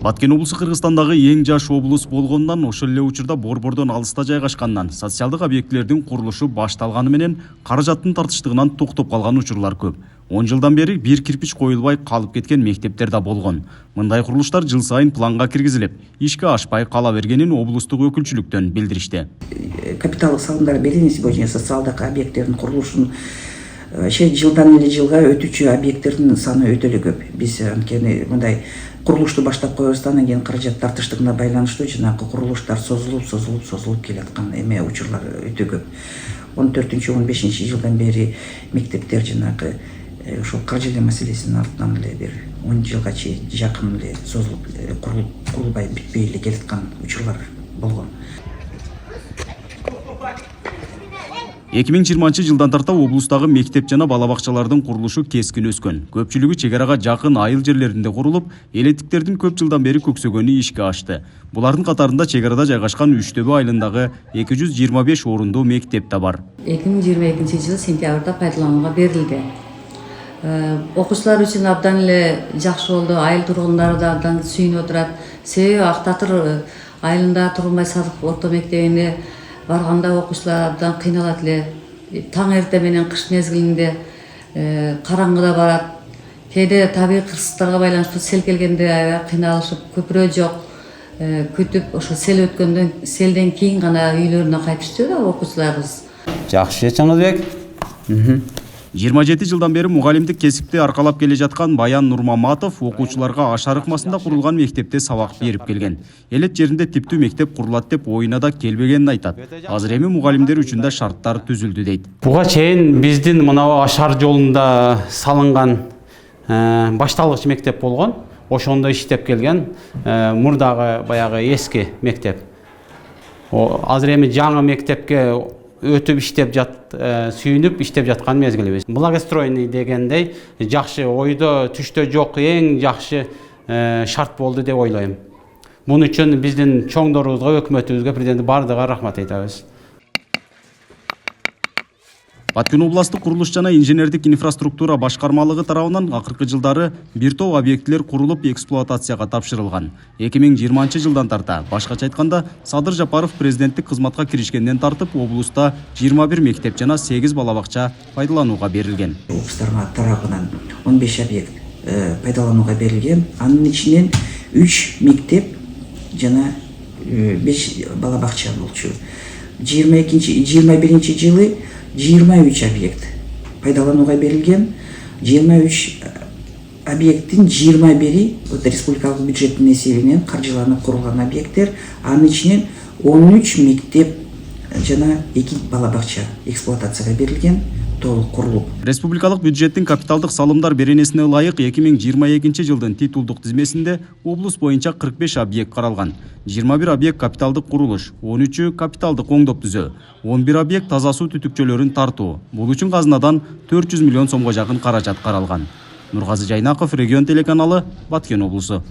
Баткен облысы Кыргызстандагы эң жаш облус болгондон, ошол эле учурда борбордон алыста жайгашкандан, социалдык объектилердин курулушу башталганы менен каражаттын тартыштыгынан токтоп калган учурлар көп. 10 жылдан бери бир кирпич коюлбай калып кеткен мектептер да болгон. Мындай курулуштар жыл сайын планга киргизилип, ишке ашпай кала бергенин облустук өкүлчүлүктөн билдиришти. Капиталдык салымдар беренеси боюнча социалдык объекттердин курулушун жылдан эле жылга өтүүчү объекттердин саны өтө эле көп. Биз анткени мындай курулушту баштап коебуздан анан кийин каражат тартыштыгына байланыштуу жанагы курулуштар созулуп келаткан эме учурлар өтө көп. 14-15 жылдан бери мектептер жанагы ошол каржылай маселесинин артынан эле бир 10 жылга чейин жакын эле созулуп курулбай бүтпөй эле келаткан учурлар болгон. 2020 жылдан тарта облустагы мектеп жана бала бакчалардын курулушу кескин өскөн. Көпчүлүгү чек арага жакын айыл жерлеринде курулуп, элеттиктердин көп жылдан бери көксөгөнү ишке ашты. Булардын катарында чек арада жайгашкан Үчтөбө айылындагы 225 орундуу мектеп да бар. 2022 жылы сентябрда пайдаланууга берилди. Окуучулар үчүн абдан эле жакшы болду. Айыл тургундары да абдан сүйүнүп отурат. Себеби Актатыр айылында Тургунбай Садыков орто мектебине барганда окуучулар абдан кыйналат эле. Таң эрте менен кыш мезгилинде караңгыда барат. Кээде табигый кырсыктарга байланыштуу сел келгенде аябай кыйналышып, көпүрө жок күтүп, ошо сел өткөндөн селден кийин гана үйлөрүнө кайтышты да окуучуларыбыз. Жакшы Чаңызбек. 27 жылдан бери мугалимдик кесипти аркалап келе жаткан Баян Нурмаматов окуучуларга аш арыкмасында курулган мектепте сабак берип келген. Элет жеринде типтүү мектеп курулат деп оюна да келбегенин айтат. Азыр эми мугалимдер үчүн да шарттар түзүлдү дейт. Буга чейин биздин мына ашар жолунда салынган башталгыч мектеп болгон. Ошондо иштеп келген мурдагы баягы эски мектеп. Азыр эми жаңы мектепке өтүп иштеп сүйүнүп иштеп жаткан мезгилибиз. Благоустроенный дегендей жакшы ойдо түштө жок эң жакшы шарт болду деп ойлойм. Муну үчүн биздин чоңдорубузга, өкмөтүбүзгө, президент бардыгына рахмат айтабыз. Баткен областык курулуш жана инженердик инфраструктура башкармалыгы тарабынан акыркы жылдары бир топ объектилер курулуп эксплуатацияга тапшырылган. 2020 жылдан тарта, башкача айтканда, Садыр Жапаров президенттик кызматка киришкенден тартып, облуста 21 мектеп жана 8 бала бакча пайдаланууга берилген. Облустарга тарабынан 15 объект пайдаланууга берилген. Анын ичинен 3 мектеп жана 5 бала бакча болчу. 21 жылы 23 объект пайдаланууга берилген. 23 объекттин 21-и республикалык бюджеттин эсебинен каржыланып курулган объекттер. Анын ичинен 13 мектеп жана 2 бала бакча эксплуатацияга берилген, толук курулуп. Республикалык бюджеттин капиталдык салымдар беренесине ылайык 2022 жылдын титулдук тизмесинде облус боюнча 45 объект каралган. 21 объект капиталдык курулуш, 13 капиталдык оңдоп түзөө, 11 объект таза суу түтүкчөлөрүн тартуу. Бул үчүн казынадан 400 миллион сомго жакын каражат каралган. Нургазы Жайнаков, Регион телеканалы, Баткен облусу.